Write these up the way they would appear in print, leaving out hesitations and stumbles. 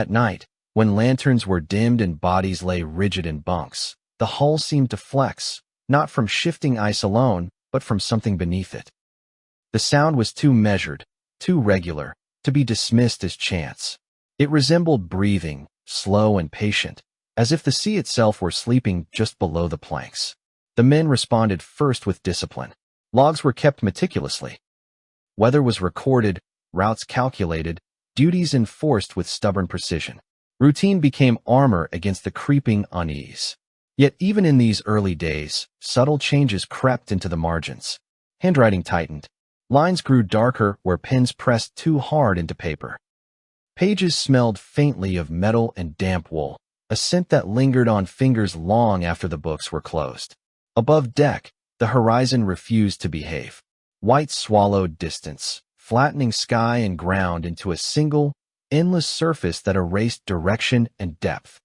At night, when lanterns were dimmed and bodies lay rigid in bunks, the hull seemed to flex, not from shifting ice alone, but from something beneath it. The sound was too measured, too regular, to be dismissed as chance. It resembled breathing, slow and patient, as if the sea itself were sleeping just below the planks. The men responded first with discipline. Logs were kept meticulously. Weather was recorded, routes calculated, duties enforced with stubborn precision. Routine became armor against the creeping unease. Yet even in these early days, subtle changes crept into the margins. Handwriting tightened. Lines grew darker where pens pressed too hard into paper. Pages smelled faintly of metal and damp wool, a scent that lingered on fingers long after the books were closed. Above deck, the horizon refused to behave. White swallowed distance, flattening sky and ground into a single, endless surface that erased direction and depth.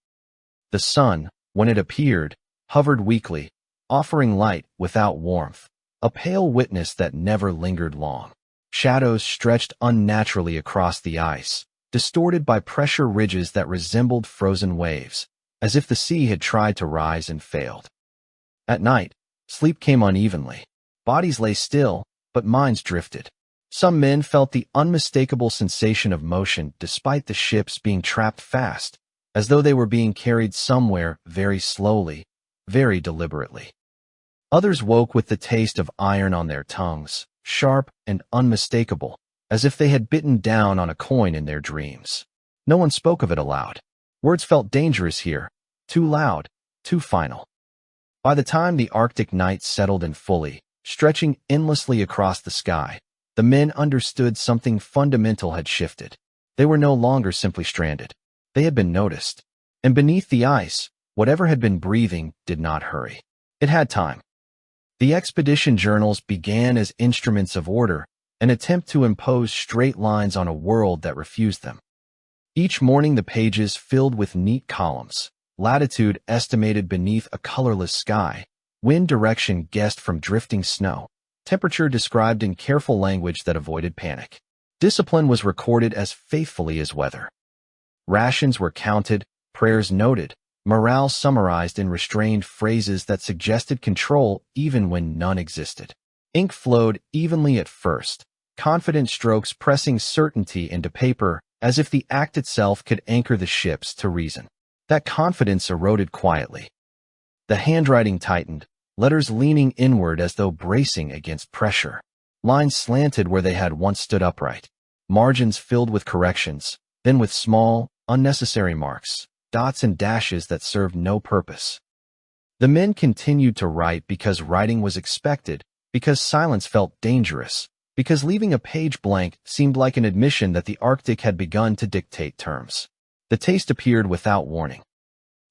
The sun, when it appeared, hovered weakly, offering light without warmth, a pale witness that never lingered long. Shadows stretched unnaturally across the ice, distorted by pressure ridges that resembled frozen waves, as if the sea had tried to rise and failed. At night, sleep came unevenly. Bodies lay still, but minds drifted. Some men felt the unmistakable sensation of motion despite the ships being trapped fast, as though they were being carried somewhere very slowly, very deliberately. Others woke with the taste of iron on their tongues, sharp and unmistakable, as if they had bitten down on a coin in their dreams. No one spoke of it aloud. Words felt dangerous here, too loud, too final. By the time the Arctic night settled in fully, stretching endlessly across the sky, the men understood something fundamental had shifted. They were no longer simply stranded. They had been noticed. And beneath the ice, whatever had been breathing did not hurry. It had time. The expedition journals began as instruments of order, an attempt to impose straight lines on a world that refused them. Each morning the pages filled with neat columns, latitude estimated beneath a colorless sky, wind direction guessed from drifting snow, temperature described in careful language that avoided panic. Discipline was recorded as faithfully as weather. Rations were counted, prayers noted, morale summarized in restrained phrases that suggested control even when none existed. Ink flowed evenly at first, confident strokes pressing certainty into paper as if the act itself could anchor the ships to reason. That confidence eroded quietly. The handwriting tightened, letters leaning inward as though bracing against pressure. Lines slanted where they had once stood upright. Margins filled with corrections, then with small, unnecessary marks, dots and dashes that served no purpose. The men continued to write because writing was expected, because silence felt dangerous, because leaving a page blank seemed like an admission that the Arctic had begun to dictate terms. The taste appeared without warning.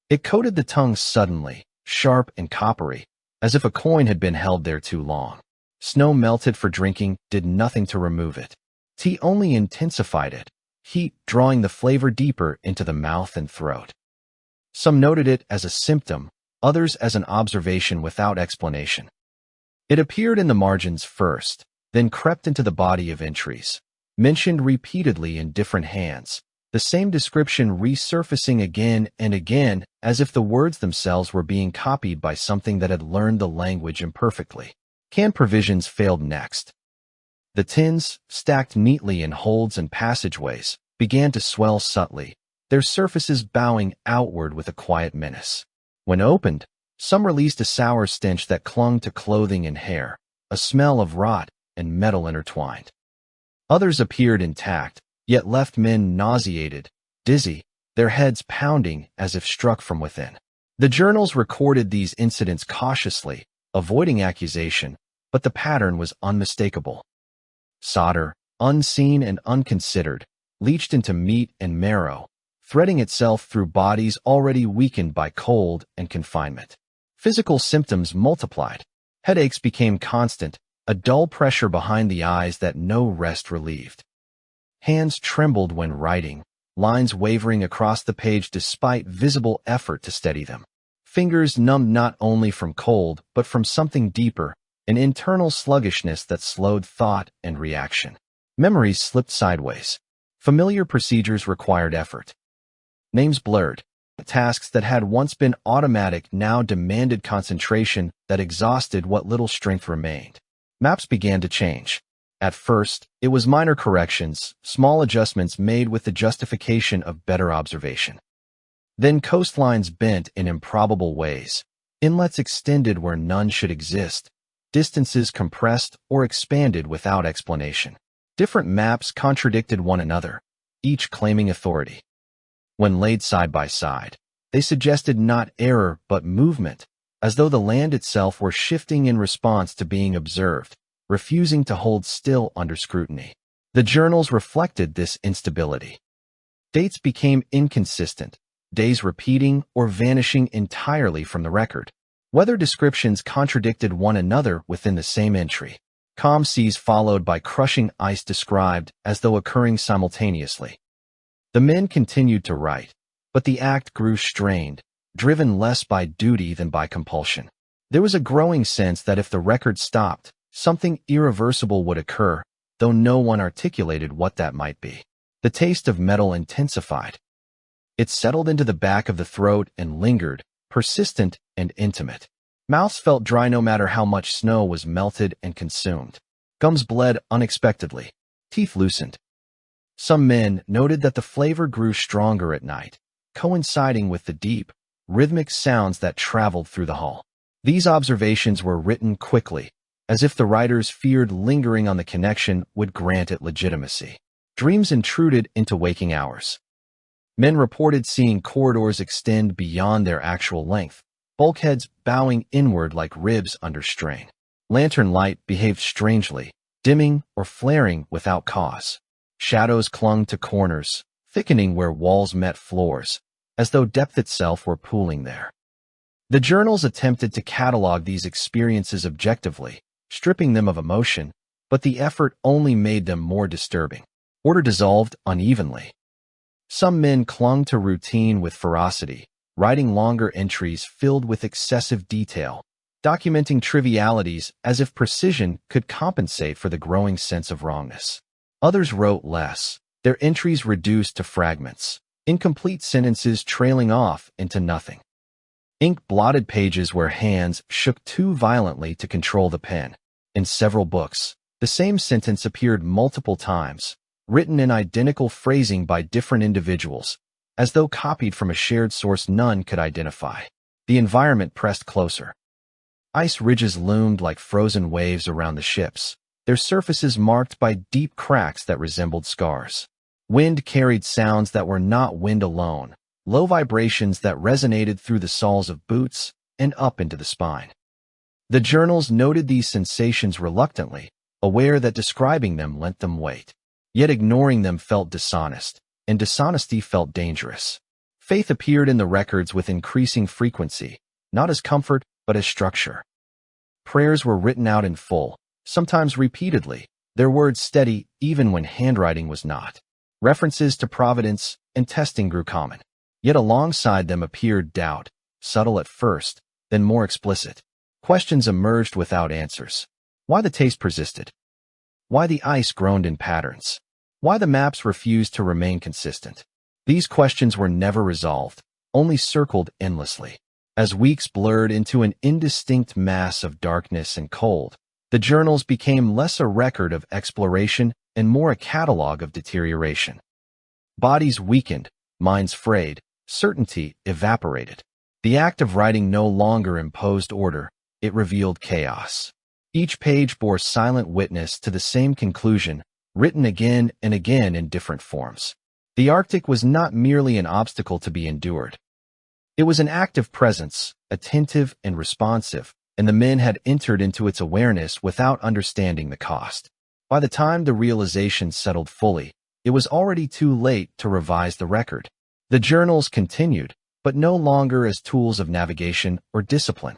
It coated the tongue suddenly, sharp and coppery, as if a coin had been held there too long. Snow melted for drinking did nothing to remove it. Tea only intensified it, heat drawing the flavor deeper into the mouth and throat. Some noted it as a symptom, others as an observation without explanation. It appeared in the margins first, then crept into the body of entries, mentioned repeatedly in different hands, the same description resurfacing again and again as if the words themselves were being copied by something that had learned the language imperfectly. Can provisions failed next. The tins, stacked neatly in holds and passageways, began to swell subtly, their surfaces bowing outward with a quiet menace. When opened, some released a sour stench that clung to clothing and hair, a smell of rot and metal intertwined. Others appeared intact, yet left men nauseated, dizzy, their heads pounding as if struck from within. The journals recorded these incidents cautiously, avoiding accusation, but the pattern was unmistakable. Solder, unseen and unconsidered, leached into meat and marrow, threading itself through bodies already weakened by cold and confinement. Physical symptoms multiplied. Headaches became constant, a dull pressure behind the eyes that no rest relieved. Hands trembled when writing, lines wavering across the page despite visible effort to steady them. Fingers numbed not only from cold but from something deeper, an internal sluggishness that slowed thought and reaction. Memories slipped sideways. Familiar procedures required effort. Names blurred. Tasks that had once been automatic now demanded concentration that exhausted what little strength remained. Maps began to change. At first, it was minor corrections, small adjustments made with the justification of better observation. Then coastlines bent in improbable ways. Inlets extended where none should exist. Distances compressed or expanded without explanation. Different maps contradicted one another, each claiming authority. When laid side by side, they suggested not error but movement, as though the land itself were shifting in response to being observed, refusing to hold still under scrutiny. The journals reflected this instability. Dates became inconsistent, days repeating or vanishing entirely from the record. Weather descriptions contradicted one another within the same entry. Calm seas followed by crushing ice described as though occurring simultaneously. The men continued to write, but the act grew strained, driven less by duty than by compulsion. There was a growing sense that if the record stopped, something irreversible would occur, though no one articulated what that might be. The taste of metal intensified. It settled into the back of the throat and lingered, persistent and intimate. Mouths felt dry no matter how much snow was melted and consumed. Gums bled unexpectedly. Teeth loosened. Some men noted that the flavor grew stronger at night, coinciding with the deep, rhythmic sounds that traveled through the hull. These observations were written quickly, as if the writers feared lingering on the connection would grant it legitimacy. Dreams intruded into waking hours. Men reported seeing corridors extend beyond their actual length, bulkheads bowing inward like ribs under strain. Lantern light behaved strangely, dimming or flaring without cause. Shadows clung to corners, thickening where walls met floors, as though depth itself were pooling there. The journals attempted to catalog these experiences objectively, stripping them of emotion, but the effort only made them more disturbing. Order dissolved unevenly. Some men clung to routine with ferocity, writing longer entries filled with excessive detail, documenting trivialities as if precision could compensate for the growing sense of wrongness. Others wrote less, their entries reduced to fragments, incomplete sentences trailing off into nothing. Ink blotted pages where hands shook too violently to control the pen. In several books, the same sentence appeared multiple times, written in identical phrasing by different individuals, as though copied from a shared source none could identify. The environment pressed closer. Ice ridges loomed like frozen waves around the ships, their surfaces marked by deep cracks that resembled scars. Wind carried sounds that were not wind alone, low vibrations that resonated through the soles of boots and up into the spine. The journals noted these sensations reluctantly, aware that describing them lent them weight. Yet ignoring them felt dishonest, and dishonesty felt dangerous. Faith appeared in the records with increasing frequency, not as comfort, but as structure. Prayers were written out in full, sometimes repeatedly, their words steady even when handwriting was not. References to providence and testing grew common. Yet alongside them appeared doubt, subtle at first, then more explicit. Questions emerged without answers. Why the taste persisted? Why the ice groaned in patterns? Why the maps refused to remain consistent? These questions were never resolved, only circled endlessly. As weeks blurred into an indistinct mass of darkness and cold, the journals became less a record of exploration and more a catalog of deterioration. Bodies weakened, minds frayed, certainty evaporated. The act of writing no longer imposed order, it revealed chaos. Each page bore silent witness to the same conclusion, written again and again in different forms. The Arctic was not merely an obstacle to be endured. It was an active presence, attentive and responsive, and the men had entered into its awareness without understanding the cost. By the time the realization settled fully, it was already too late to revise the record. The journals continued, but no longer as tools of navigation or discipline.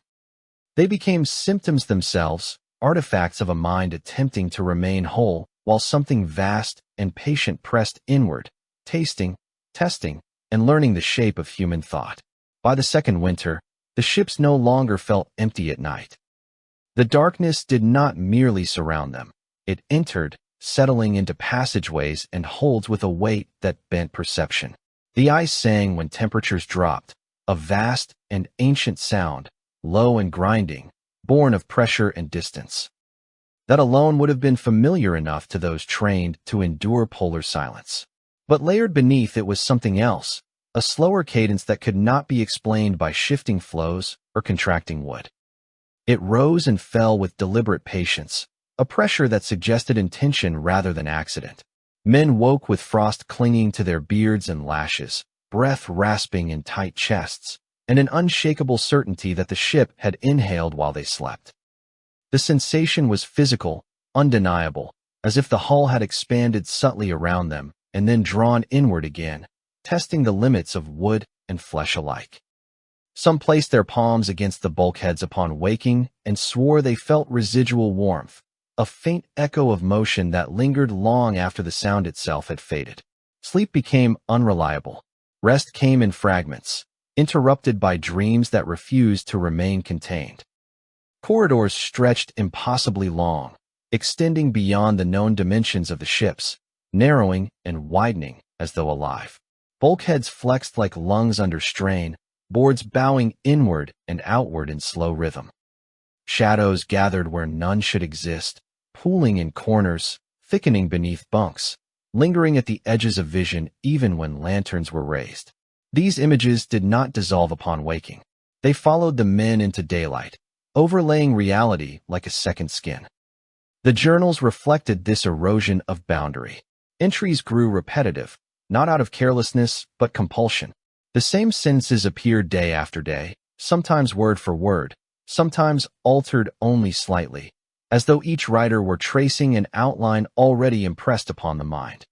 They became symptoms themselves, artifacts of a mind attempting to remain whole, while something vast and patient pressed inward, tasting, testing, and learning the shape of human thought. By the second winter, the ships no longer felt empty at night. The darkness did not merely surround them. It entered, settling into passageways and holds with a weight that bent perception. The ice sang when temperatures dropped, a vast and ancient sound, low and grinding, born of pressure and distance. That alone would have been familiar enough to those trained to endure polar silence. But layered beneath it was something else, a slower cadence that could not be explained by shifting flows or contracting wood. It rose and fell with deliberate patience, a pressure that suggested intention rather than accident. Men woke with frost clinging to their beards and lashes, breath rasping in tight chests, and an unshakable certainty that the ship had inhaled while they slept. The sensation was physical, undeniable, as if the hull had expanded subtly around them and then drawn inward again, testing the limits of wood and flesh alike. Some placed their palms against the bulkheads upon waking and swore they felt residual warmth, a faint echo of motion that lingered long after the sound itself had faded. Sleep became unreliable. Rest came in fragments, interrupted by dreams that refused to remain contained. Corridors stretched impossibly long, extending beyond the known dimensions of the ships, narrowing and widening as though alive. Bulkheads flexed like lungs under strain, boards bowing inward and outward in slow rhythm. Shadows gathered where none should exist, pooling in corners, thickening beneath bunks, lingering at the edges of vision even when lanterns were raised. These images did not dissolve upon waking. They followed the men into daylight, overlaying reality like a second skin. The journals reflected this erosion of boundary. Entries grew repetitive, not out of carelessness but compulsion. The same sentences appeared day after day, sometimes word for word, sometimes altered only slightly, as though each writer were tracing an outline already impressed upon the mind.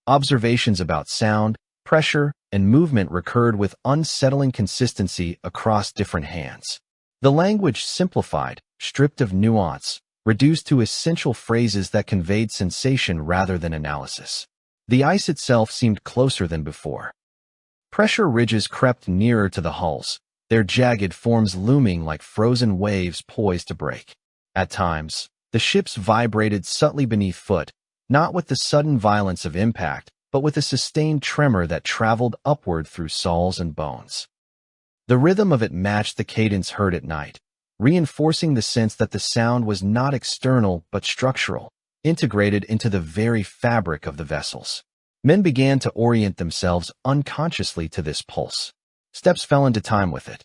Observations about sound, pressure, and movement recurred with unsettling consistency across different hands. The language simplified, stripped of nuance, reduced to essential phrases that conveyed sensation rather than analysis. The ice itself seemed closer than before. Pressure ridges crept nearer to the hulls, their jagged forms looming like frozen waves poised to break. At times, the ships vibrated subtly beneath foot, not with the sudden violence of impact, but with a sustained tremor that traveled upward through soles and bones. The rhythm of it matched the cadence heard at night, reinforcing the sense that the sound was not external but structural, integrated into the very fabric of the vessels. Men began to orient themselves unconsciously to this pulse. Steps fell into time with it.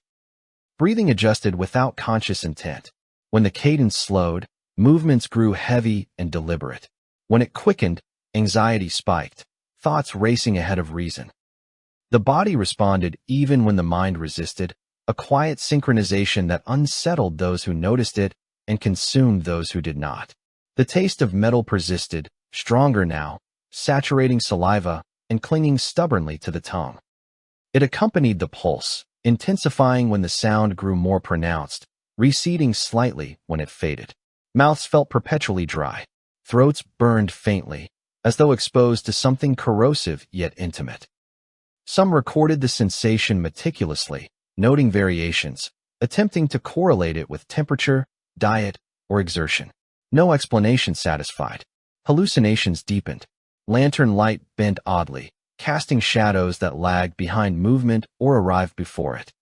Breathing adjusted without conscious intent. When the cadence slowed, movements grew heavy and deliberate. When it quickened, anxiety spiked, thoughts racing ahead of reason. The body responded even when the mind resisted, a quiet synchronization that unsettled those who noticed it and consumed those who did not. The taste of metal persisted, stronger now, saturating saliva and clinging stubbornly to the tongue. It accompanied the pulse, intensifying when the sound grew more pronounced, receding slightly when it faded. Mouths felt perpetually dry. Throats burned faintly, as though exposed to something corrosive yet intimate. Some recorded the sensation meticulously, noting variations, attempting to correlate it with temperature, diet, or exertion. No explanation satisfied. Hallucinations deepened. Lantern light bent oddly, casting shadows that lagged behind movement or arrived before it.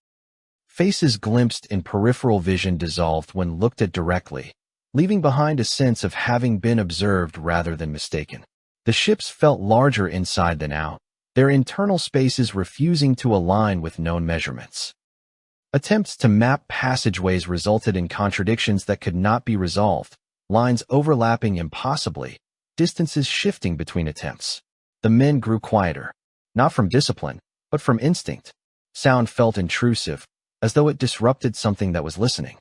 Faces glimpsed in peripheral vision dissolved when looked at directly, leaving behind a sense of having been observed rather than mistaken. The ships felt larger inside than out, their internal spaces refusing to align with known measurements. Attempts to map passageways resulted in contradictions that could not be resolved, lines overlapping impossibly, distances shifting between attempts. The men grew quieter, not from discipline, but from instinct. Sound felt intrusive, as though it disrupted something that was listening.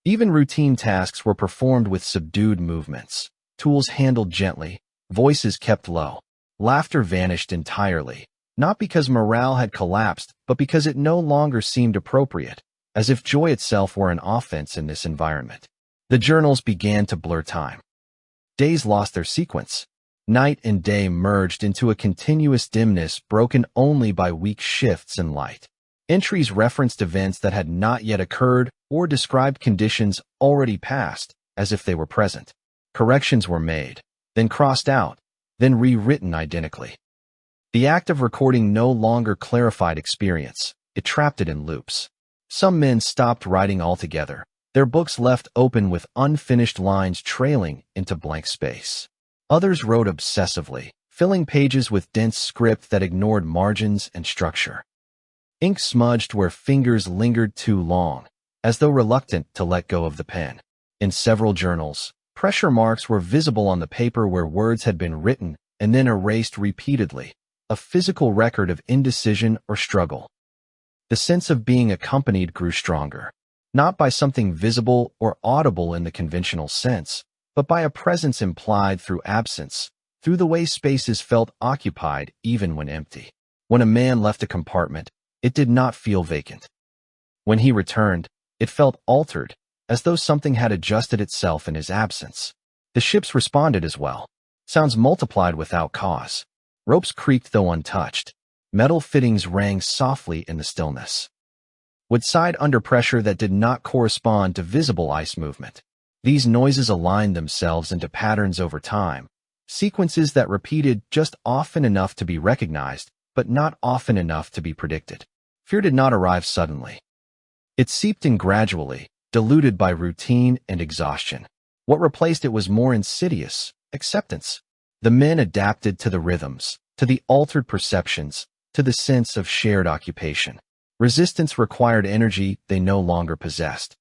Even routine tasks were performed with subdued movements, tools handled gently, voices kept low. Laughter vanished entirely, not because morale had collapsed, but because it no longer seemed appropriate, as if joy itself were an offense in this environment. The journals began to blur time. Days lost their sequence. Night and day merged into a continuous dimness broken only by weak shifts in light. Entries referenced events that had not yet occurred or described conditions already past, as if they were present. Corrections were made, then crossed out, then rewritten identically. The act of recording no longer clarified experience, it trapped it in loops. Some men stopped writing altogether, their books left open with unfinished lines trailing into blank space. Others wrote obsessively, filling pages with dense script that ignored margins and structure. Ink smudged where fingers lingered too long, as though reluctant to let go of the pen. In several journals, pressure marks were visible on the paper where words had been written and then erased repeatedly, a physical record of indecision or struggle. The sense of being accompanied grew stronger, not by something visible or audible in the conventional sense, but by a presence implied through absence, through the way spaces felt occupied even when empty. When a man left a compartment, it did not feel vacant. When he returned, it felt altered, as though something had adjusted itself in his absence. The ships responded as well. Sounds multiplied without cause. Ropes creaked though untouched. Metal fittings rang softly in the stillness. Would side under pressure that did not correspond to visible ice movement. These noises aligned themselves into patterns over time, sequences that repeated just often enough to be recognized, but not often enough to be predicted. Fear did not arrive suddenly. It seeped in gradually, diluted by routine and exhaustion. What replaced it was more insidious: acceptance. The men adapted to the rhythms, to the altered perceptions, to the sense of shared occupation. Resistance required energy they no longer possessed.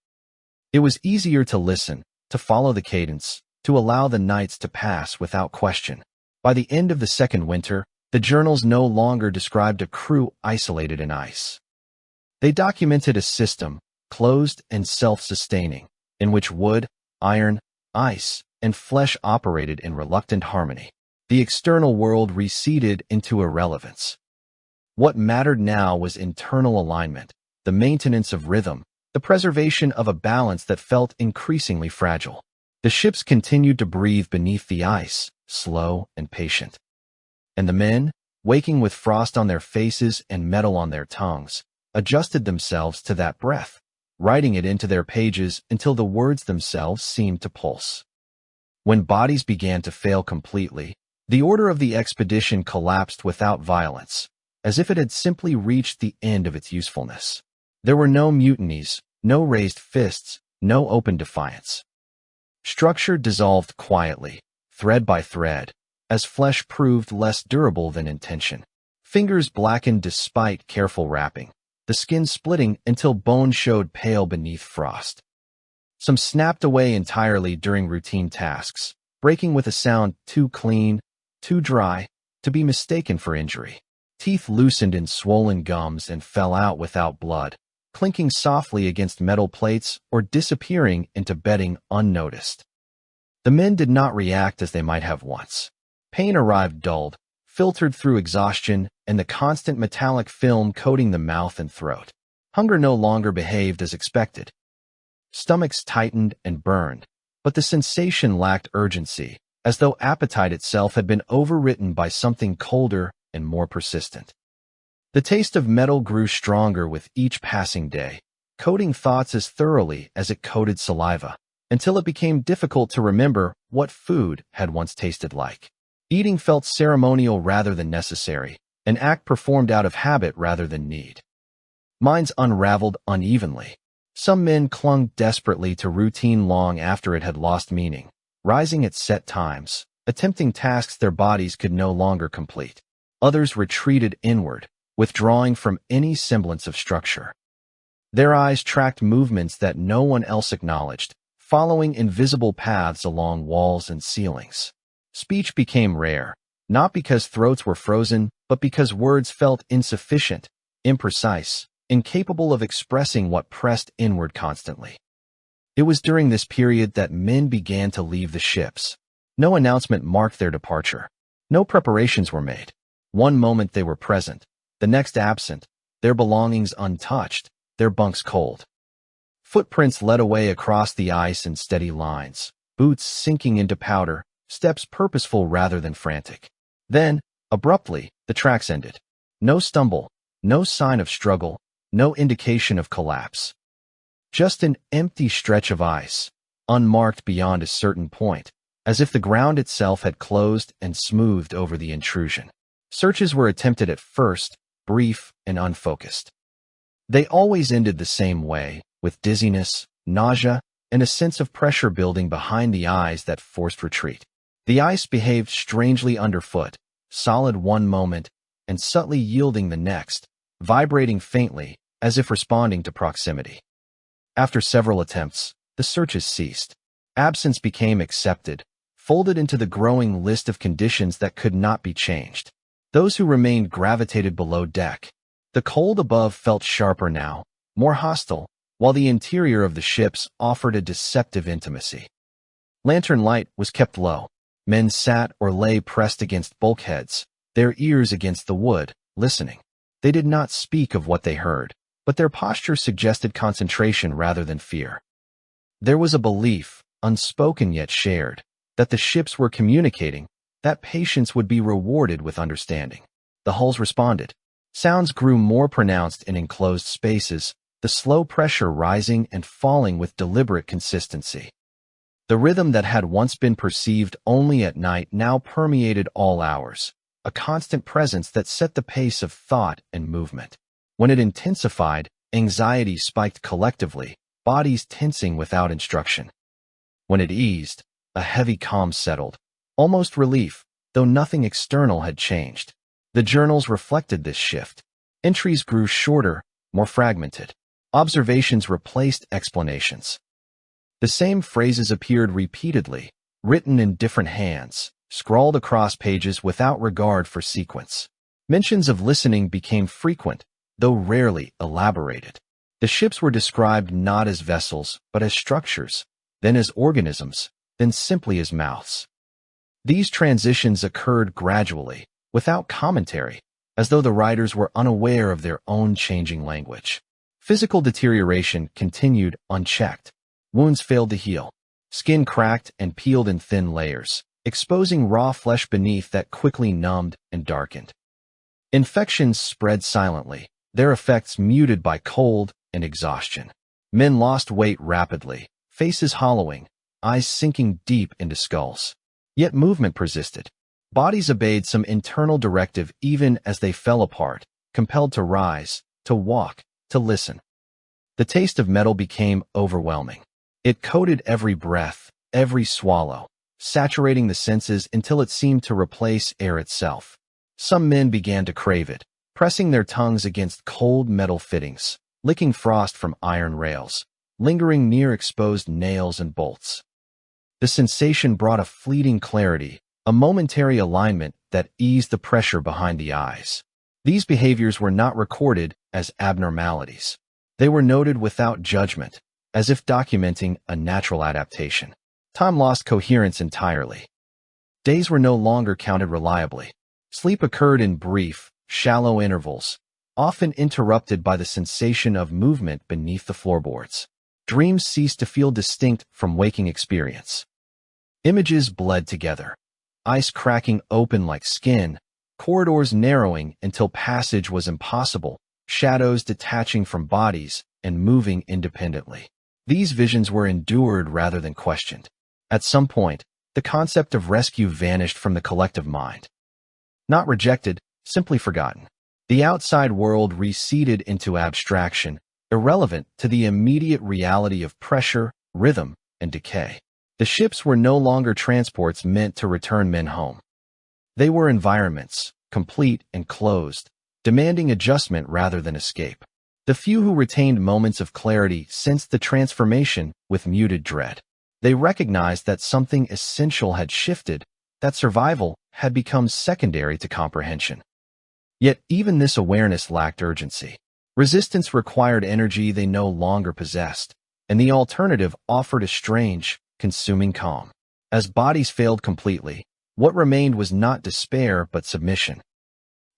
It was easier to listen, to follow the cadence, to allow the nights to pass without question. By the end of the second winter, the journals no longer described a crew isolated in ice. They documented a system, closed and self-sustaining, in which wood, iron, ice, and flesh operated in reluctant harmony. The external world receded into irrelevance. What mattered now was internal alignment, the maintenance of rhythm, the preservation of a balance that felt increasingly fragile. The ships continued to breathe beneath the ice, slow and patient. And the men, waking with frost on their faces and metal on their tongues, adjusted themselves to that breath, writing it into their pages until the words themselves seemed to pulse. When bodies began to fail completely, the order of the expedition collapsed without violence, as if it had simply reached the end of its usefulness. There were no mutinies, no raised fists, no open defiance. Structure dissolved quietly, thread by thread, as flesh proved less durable than intention. Fingers blackened despite careful wrapping, the skin splitting until bone showed pale beneath frost. Some snapped away entirely during routine tasks, breaking with a sound too clean, too dry, to be mistaken for injury. Teeth loosened in swollen gums and fell out without blood, clinking softly against metal plates or disappearing into bedding unnoticed. The men did not react as they might have once. Pain arrived dulled, filtered through exhaustion and the constant metallic film coating the mouth and throat. Hunger no longer behaved as expected. Stomachs tightened and burned, but the sensation lacked urgency, as though appetite itself had been overwritten by something colder and more persistent. The taste of metal grew stronger with each passing day, coating thoughts as thoroughly as it coated saliva, until it became difficult to remember what food had once tasted like. Eating felt ceremonial rather than necessary, an act performed out of habit rather than need. Minds unraveled unevenly. Some men clung desperately to routine long after it had lost meaning, rising at set times, attempting tasks their bodies could no longer complete. Others retreated inward, withdrawing from any semblance of structure. Their eyes tracked movements that no one else acknowledged, following invisible paths along walls and ceilings. Speech became rare, not because throats were frozen, but because words felt insufficient, imprecise, incapable of expressing what pressed inward constantly. It was during this period that men began to leave the ships. No announcement marked their departure. No preparations were made. One moment they were present, the next absent, their belongings untouched, their bunks cold. Footprints led away across the ice in steady lines, boots sinking into powder, steps purposeful rather than frantic. Then, abruptly, the tracks ended. No stumble, no sign of struggle, no indication of collapse. Just an empty stretch of ice, unmarked beyond a certain point, as if the ground itself had closed and smoothed over the intrusion. Searches were attempted at first, brief and unfocused. They always ended the same way, with dizziness, nausea, and a sense of pressure building behind the eyes that forced retreat. The ice behaved strangely underfoot, solid one moment and subtly yielding the next, vibrating faintly, as if responding to proximity. After several attempts, the searches ceased. Absence became accepted, folded into the growing list of conditions that could not be changed. Those who remained gravitated below deck. The cold above felt sharper now, more hostile, while the interior of the ships offered a deceptive intimacy. Lantern light was kept low. Men sat or lay pressed against bulkheads, their ears against the wood, listening. They did not speak of what they heard, but their posture suggested concentration rather than fear. There was a belief, unspoken yet shared, that the ships were communicating, that patience would be rewarded with understanding. The hulls responded. Sounds grew more pronounced in enclosed spaces, the slow pressure rising and falling with deliberate consistency. The rhythm that had once been perceived only at night now permeated all hours, a constant presence that set the pace of thought and movement. When it intensified, anxiety spiked collectively, bodies tensing without instruction. When it eased, a heavy calm settled, almost relief, though nothing external had changed. The journals reflected this shift. Entries grew shorter, more fragmented. Observations replaced explanations. The same phrases appeared repeatedly, written in different hands, scrawled across pages without regard for sequence. Mentions of listening became frequent, though rarely elaborated. The ships were described not as vessels, but as structures, then as organisms, then simply as mouths. These transitions occurred gradually, without commentary, as though the writers were unaware of their own changing language. Physical deterioration continued unchecked. Wounds failed to heal. Skin cracked and peeled in thin layers, exposing raw flesh beneath that quickly numbed and darkened. Infections spread silently, their effects muted by cold and exhaustion. Men lost weight rapidly, faces hollowing, eyes sinking deep into skulls. Yet movement persisted. Bodies obeyed some internal directive even as they fell apart, compelled to rise, to walk, to listen. The taste of metal became overwhelming. It coated every breath, every swallow, saturating the senses until it seemed to replace air itself. Some men began to crave it, pressing their tongues against cold metal fittings, licking frost from iron rails, lingering near exposed nails and bolts. The sensation brought a fleeting clarity, a momentary alignment that eased the pressure behind the eyes. These behaviors were not recorded as abnormalities. They were noted without judgment, as if documenting a natural adaptation. Time lost coherence entirely. Days were no longer counted reliably. Sleep occurred in brief, shallow intervals, often interrupted by the sensation of movement beneath the floorboards. Dreams ceased to feel distinct from waking experience. Images bled together. Ice cracking open like skin, corridors narrowing until passage was impossible, shadows detaching from bodies and moving independently. These visions were endured rather than questioned. At some point, the concept of rescue vanished from the collective mind. Not rejected, simply forgotten. The outside world receded into abstraction, irrelevant to the immediate reality of pressure, rhythm, and decay. The ships were no longer transports meant to return men home. They were environments, complete and closed, demanding adjustment rather than escape. The few who retained moments of clarity sensed the transformation with muted dread. They recognized that something essential had shifted, that survival had become secondary to comprehension. Yet even this awareness lacked urgency. Resistance required energy they no longer possessed, and the alternative offered a strange, consuming calm. As bodies failed completely, what remained was not despair but submission.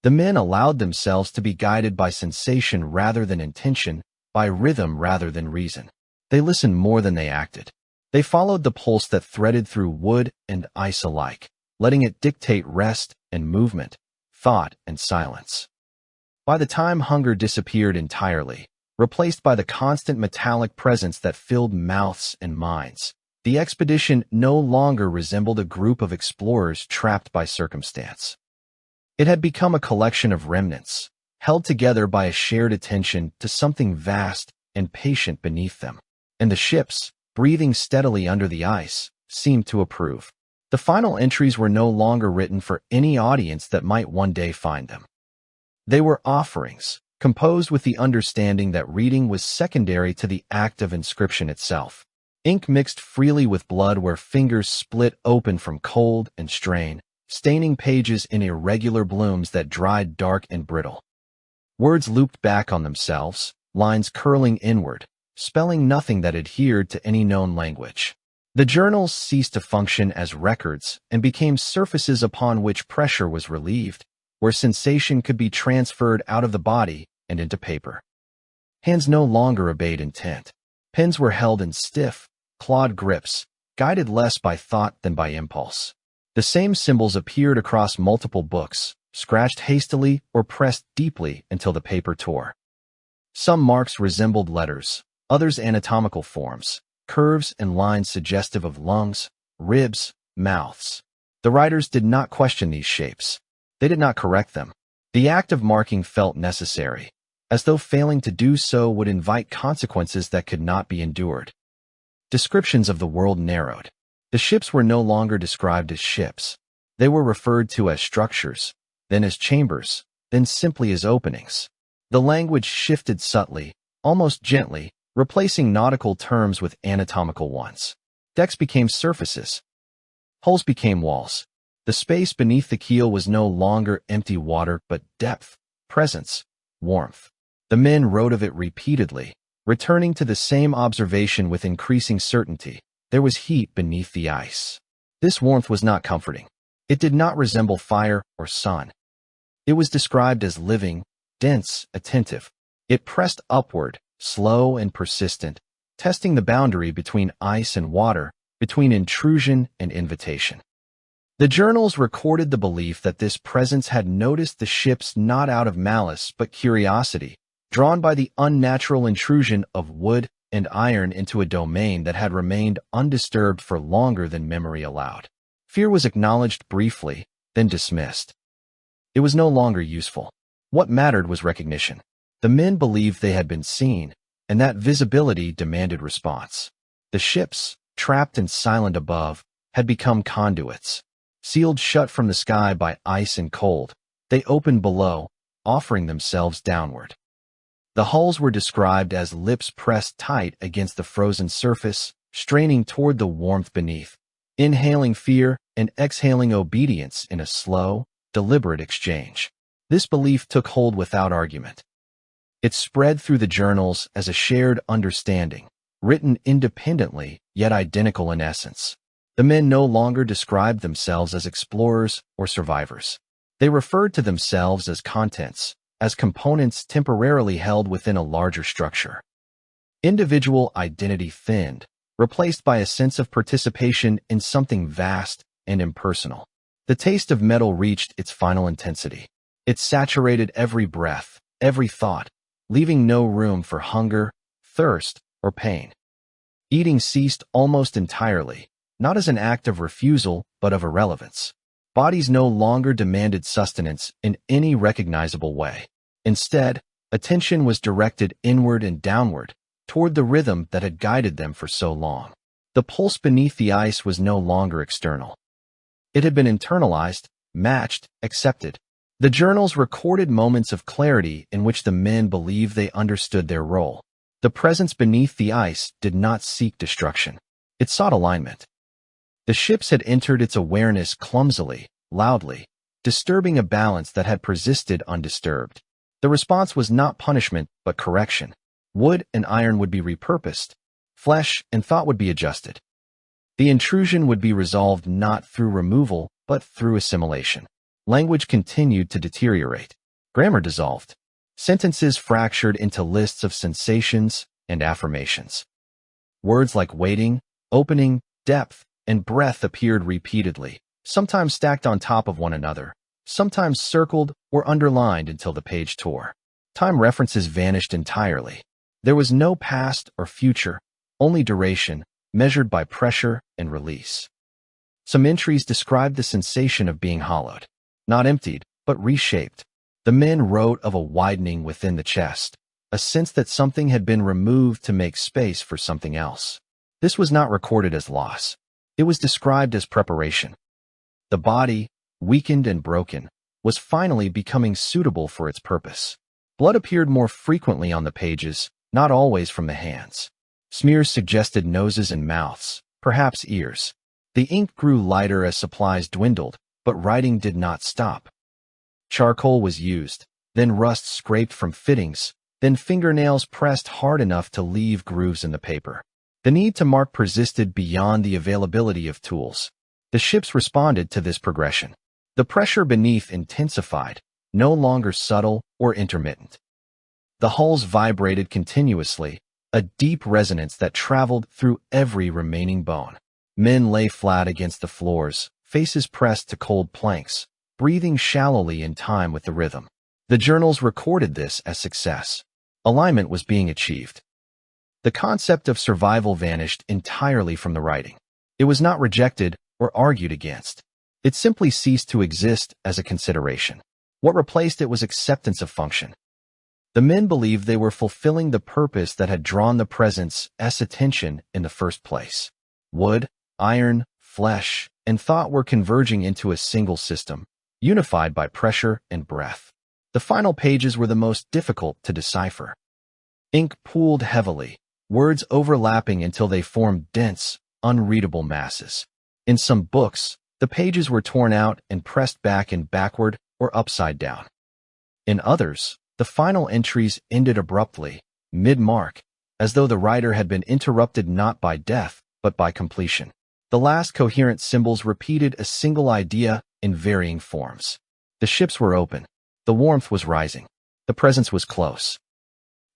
The men allowed themselves to be guided by sensation rather than intention, by rhythm rather than reason. They listened more than they acted. They followed the pulse that threaded through wood and ice alike, letting it dictate rest and movement, thought and silence. By the time hunger disappeared entirely, replaced by the constant metallic presence that filled mouths and minds, the expedition no longer resembled a group of explorers trapped by circumstance. It had become a collection of remnants, held together by a shared attention to something vast and patient beneath them. And the ships, breathing steadily under the ice, seemed to approve. The final entries were no longer written for any audience that might one day find them. They were offerings, composed with the understanding that reading was secondary to the act of inscription itself. Ink mixed freely with blood where fingers split open from cold and strain, staining pages in irregular blooms that dried dark and brittle. Words looped back on themselves, lines curling inward, spelling nothing that adhered to any known language. The journals ceased to function as records and became surfaces upon which pressure was relieved, where sensation could be transferred out of the body and into paper. Hands no longer obeyed intent. Pens were held in stiff, clawed grips, guided less by thought than by impulse. The same symbols appeared across multiple books, scratched hastily or pressed deeply until the paper tore. Some marks resembled letters, others anatomical forms, curves and lines suggestive of lungs, ribs, mouths. The writers did not question these shapes. They did not correct them. The act of marking felt necessary, as though failing to do so would invite consequences that could not be endured. Descriptions of the world narrowed. The ships were no longer described as ships. They were referred to as structures, then as chambers, then simply as openings. The language shifted subtly, almost gently, replacing nautical terms with anatomical ones. Decks became surfaces. Hulls became walls. The space beneath the keel was no longer empty water, but depth, presence, warmth. The men wrote of it repeatedly, returning to the same observation with increasing certainty. There was heat beneath the ice. This warmth was not comforting. It did not resemble fire or sun. It was described as living, dense, attentive. It pressed upward, slow and persistent, testing the boundary between ice and water, between intrusion and invitation. The journals recorded the belief that this presence had noticed the ships not out of malice but curiosity, drawn by the unnatural intrusion of wood and iron into a domain that had remained undisturbed for longer than memory allowed. Fear was acknowledged briefly, then dismissed. It was no longer useful. What mattered was recognition. The men believed they had been seen, and that visibility demanded response. The ships, trapped and silent above, had become conduits. Sealed shut from the sky by ice and cold, they opened below, offering themselves downward. The hulls were described as lips pressed tight against the frozen surface, straining toward the warmth beneath, inhaling fear and exhaling obedience in a slow, deliberate exchange. This belief took hold without argument. It spread through the journals as a shared understanding, written independently yet identical in essence. The men no longer described themselves as explorers or survivors. They referred to themselves as contents, as components temporarily held within a larger structure. Individual identity thinned, replaced by a sense of participation in something vast and impersonal. The taste of metal reached its final intensity. It saturated every breath, every thought, leaving no room for hunger, thirst, or pain. Eating ceased almost entirely, not as an act of refusal, but of irrelevance. Bodies no longer demanded sustenance in any recognizable way. Instead, attention was directed inward and downward, toward the rhythm that had guided them for so long. The pulse beneath the ice was no longer external. It had been internalized, matched, accepted. The journals recorded moments of clarity in which the men believed they understood their role. The presence beneath the ice did not seek destruction. It sought alignment. The ships had entered its awareness clumsily, loudly, disturbing a balance that had persisted undisturbed. The response was not punishment, but correction. Wood and iron would be repurposed. Flesh and thought would be adjusted. The intrusion would be resolved not through removal, but through assimilation. Language continued to deteriorate. Grammar dissolved. Sentences fractured into lists of sensations and affirmations. Words like waiting, opening, depth, and breath appeared repeatedly, sometimes stacked on top of one another, sometimes circled or underlined until the page tore. Time references vanished entirely. There was no past or future, only duration, measured by pressure and release. Some entries described the sensation of being hollowed, not emptied, but reshaped. The men wrote of a widening within the chest, a sense that something had been removed to make space for something else. This was not recorded as loss. It was described as preparation. The body, weakened and broken, was finally becoming suitable for its purpose. Blood appeared more frequently on the pages, not always from the hands. Smears suggested noses and mouths, perhaps ears. The ink grew lighter as supplies dwindled, but writing did not stop. Charcoal was used, then rust scraped from fittings, then fingernails pressed hard enough to leave grooves in the paper. The need to mark persisted beyond the availability of tools. The ships responded to this progression. The pressure beneath intensified, no longer subtle or intermittent. The hulls vibrated continuously, a deep resonance that traveled through every remaining bone. Men lay flat against the floors, faces pressed to cold planks, breathing shallowly in time with the rhythm. The journals recorded this as success. Alignment was being achieved. The concept of survival vanished entirely from the writing. It was not rejected or argued against. It simply ceased to exist as a consideration. What replaced it was acceptance of function. The men believed they were fulfilling the purpose that had drawn the presence S attention in the first place. Wood, iron, flesh, and thought were converging into a single system, unified by pressure and breath. The final pages were the most difficult to decipher. Ink pooled heavily, words overlapping until they formed dense, unreadable masses. In some books, the pages were torn out and pressed back and backward or upside down. In others, the final entries ended abruptly, mid-mark, as though the writer had been interrupted not by death, but by completion. The last coherent symbols repeated a single idea in varying forms. The ships were open. The warmth was rising. The presence was close.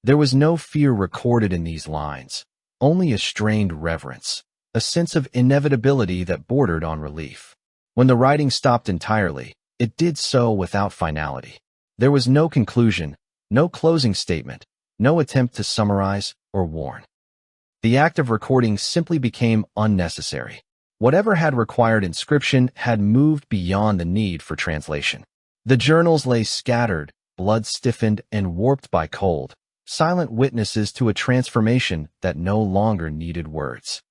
There was no fear recorded in these lines, only a strained reverence, a sense of inevitability that bordered on relief. When the writing stopped entirely, it did so without finality. There was no conclusion, no closing statement, no attempt to summarize or warn. The act of recording simply became unnecessary. Whatever had required inscription had moved beyond the need for translation. The journals lay scattered, blood stiffened and warped by cold, silent witnesses to a transformation that no longer needed words.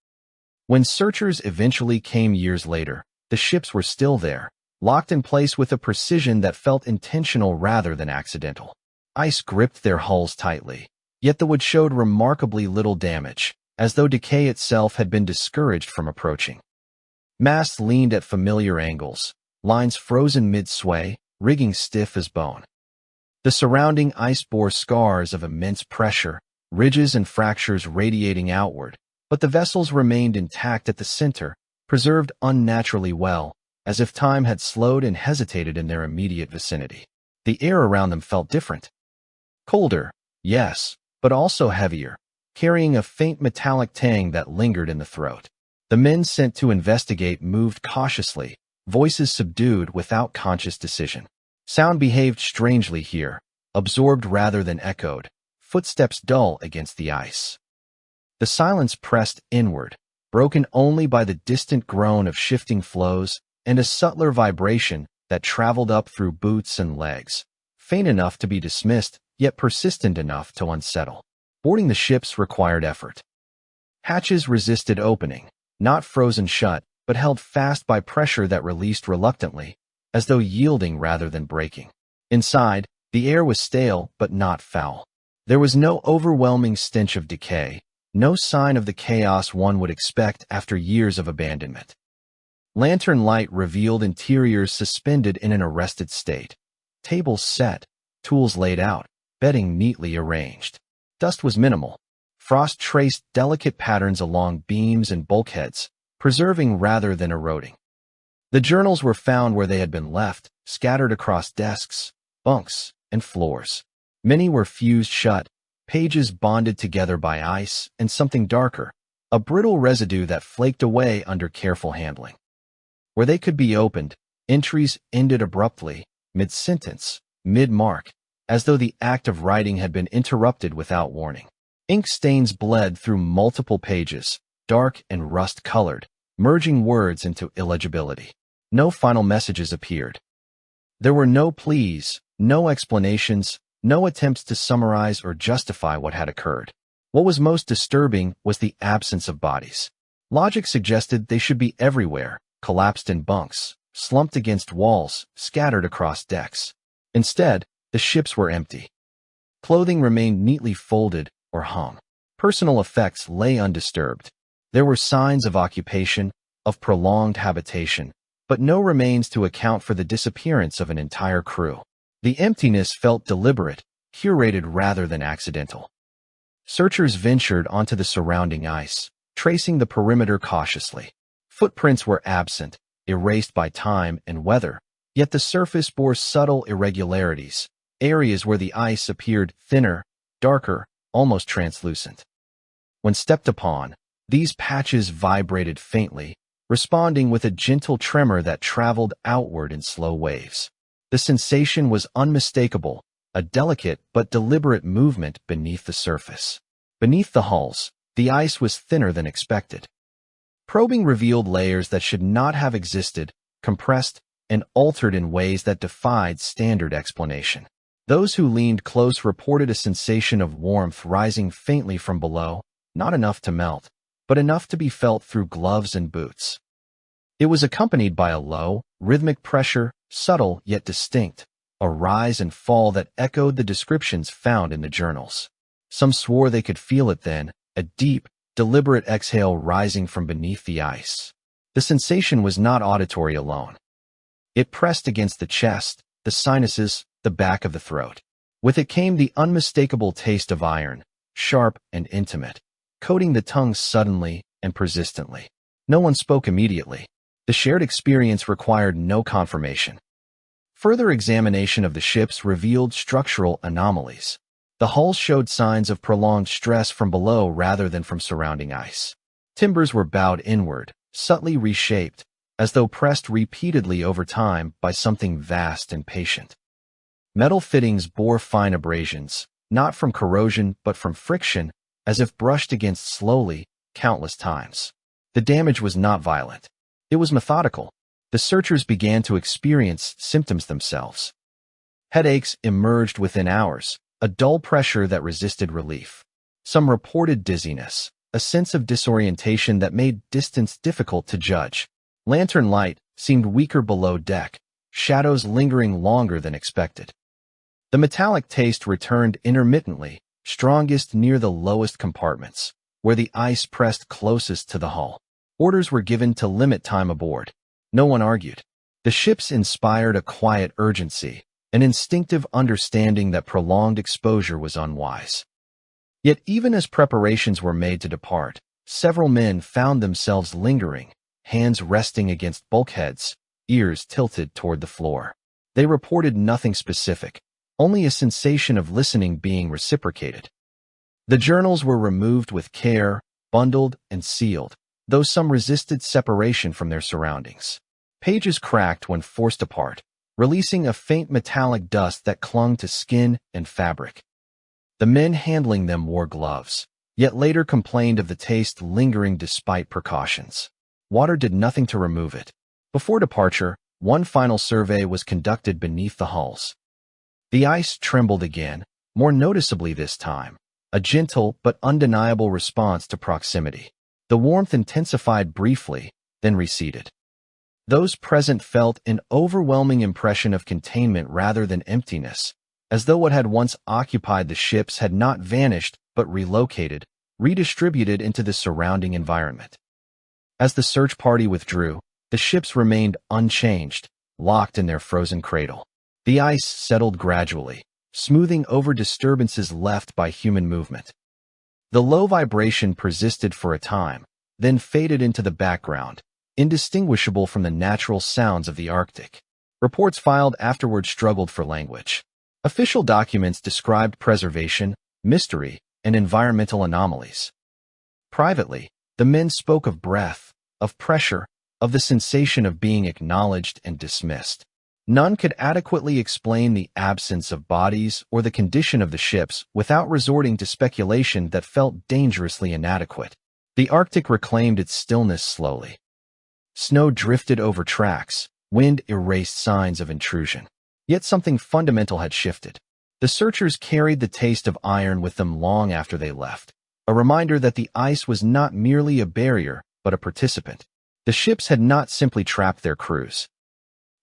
When searchers eventually came years later, the ships were still there, locked in place with a precision that felt intentional rather than accidental. Ice gripped their hulls tightly, yet the wood showed remarkably little damage, as though decay itself had been discouraged from approaching. Masts leaned at familiar angles, lines frozen mid-sway, rigging stiff as bone. The surrounding ice bore scars of immense pressure, ridges and fractures radiating outward, but the vessels remained intact at the center, preserved unnaturally well, as if time had slowed and hesitated in their immediate vicinity. The air around them felt different. Colder, yes, but also heavier, carrying a faint metallic tang that lingered in the throat. The men sent to investigate moved cautiously, voices subdued without conscious decision. Sound behaved strangely here, absorbed rather than echoed, footsteps dull against the ice. The silence pressed inward, broken only by the distant groan of shifting flows and a subtler vibration that traveled up through boots and legs, faint enough to be dismissed, yet persistent enough to unsettle. Boarding the ships required effort. Hatches resisted opening, not frozen shut, but held fast by pressure that released reluctantly, as though yielding rather than breaking. Inside, the air was stale but not foul. There was no overwhelming stench of decay, no sign of the chaos one would expect after years of abandonment. Lantern light revealed interiors suspended in an arrested state. Tables set, tools laid out, bedding neatly arranged. Dust was minimal. Frost traced delicate patterns along beams and bulkheads, preserving rather than eroding. The journals were found where they had been left, scattered across desks, bunks, and floors. Many were fused shut, pages bonded together by ice and something darker, a brittle residue that flaked away under careful handling. Where they could be opened, entries ended abruptly, mid-sentence, mid-mark, as though the act of writing had been interrupted without warning. Ink stains bled through multiple pages, dark and rust-colored, merging words into illegibility. No final messages appeared. There were no pleas, no explanations, no attempts to summarize or justify what had occurred. What was most disturbing was the absence of bodies. Logic suggested they should be everywhere, collapsed in bunks, slumped against walls, scattered across decks. Instead, the ships were empty. Clothing remained neatly folded or hung. Personal effects lay undisturbed. There were signs of occupation, of prolonged habitation, but no remains to account for the disappearance of an entire crew. The emptiness felt deliberate, curated rather than accidental. Searchers ventured onto the surrounding ice, tracing the perimeter cautiously. Footprints were absent, erased by time and weather, yet the surface bore subtle irregularities, areas where the ice appeared thinner, darker, almost translucent. When stepped upon, these patches vibrated faintly, responding with a gentle tremor that traveled outward in slow waves. The sensation was unmistakable, a delicate but deliberate movement beneath the surface. Beneath the hulls, the ice was thinner than expected. Probing revealed layers that should not have existed, compressed, and altered in ways that defied standard explanation. Those who leaned close reported a sensation of warmth rising faintly from below, not enough to melt, but enough to be felt through gloves and boots. It was accompanied by a low, rhythmic pressure, subtle yet distinct, a rise and fall that echoed the descriptions found in the journals. Some swore they could feel it then, a deep, deliberate exhale rising from beneath the ice. The sensation was not auditory alone. It pressed against the chest, the sinuses, the back of the throat. With it came the unmistakable taste of iron, sharp and intimate, coating the tongue suddenly and persistently. No one spoke immediately. The shared experience required no confirmation. Further examination of the ships revealed structural anomalies. The hulls showed signs of prolonged stress from below rather than from surrounding ice. Timbers were bowed inward, subtly reshaped, as though pressed repeatedly over time by something vast and patient. Metal fittings bore fine abrasions, not from corrosion but from friction, as if brushed against slowly, countless times. The damage was not violent. It was methodical. The searchers began to experience symptoms themselves. Headaches emerged within hours, a dull pressure that resisted relief. Some reported dizziness, a sense of disorientation that made distance difficult to judge. Lantern light seemed weaker below deck, shadows lingering longer than expected. The metallic taste returned intermittently, strongest near the lowest compartments, where the ice pressed closest to the hull. Orders were given to limit time aboard. No one argued. The ships inspired a quiet urgency, an instinctive understanding that prolonged exposure was unwise. Yet even as preparations were made to depart, several men found themselves lingering, hands resting against bulkheads, ears tilted toward the floor. They reported nothing specific, only a sensation of listening being reciprocated. The journals were removed with care, bundled and sealed, though some resisted separation from their surroundings. Pages cracked when forced apart, releasing a faint metallic dust that clung to skin and fabric. The men handling them wore gloves, yet later complained of the taste lingering despite precautions. Water did nothing to remove it. Before departure, one final survey was conducted beneath the hulls. The ice trembled again, more noticeably this time, a gentle but undeniable response to proximity. The warmth intensified briefly, then receded. Those present felt an overwhelming impression of containment rather than emptiness, as though what had once occupied the ships had not vanished but relocated, redistributed into the surrounding environment. As the search party withdrew, the ships remained unchanged, locked in their frozen cradle. The ice settled gradually, smoothing over disturbances left by human movement. The low vibration persisted for a time, then faded into the background, indistinguishable from the natural sounds of the Arctic. Reports filed afterward struggled for language. Official documents described preservation, mystery, and environmental anomalies. Privately, the men spoke of breath, of pressure, of the sensation of being acknowledged and dismissed. None could adequately explain the absence of bodies or the condition of the ships without resorting to speculation that felt dangerously inadequate. The Arctic reclaimed its stillness slowly. Snow drifted over tracks, wind erased signs of intrusion. Yet something fundamental had shifted. The searchers carried the taste of iron with them long after they left, a reminder that the ice was not merely a barrier, but a participant. The ships had not simply trapped their crews.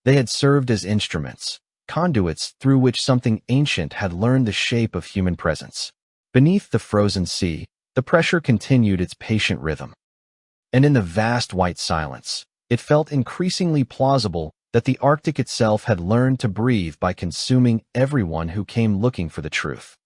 They had served as instruments, conduits through which something ancient had learned the shape of human presence. Beneath the frozen sea, the pressure continued its patient rhythm. And in the vast white silence, it felt increasingly plausible that the Arctic itself had learned to breathe by consuming everyone who came looking for the truth.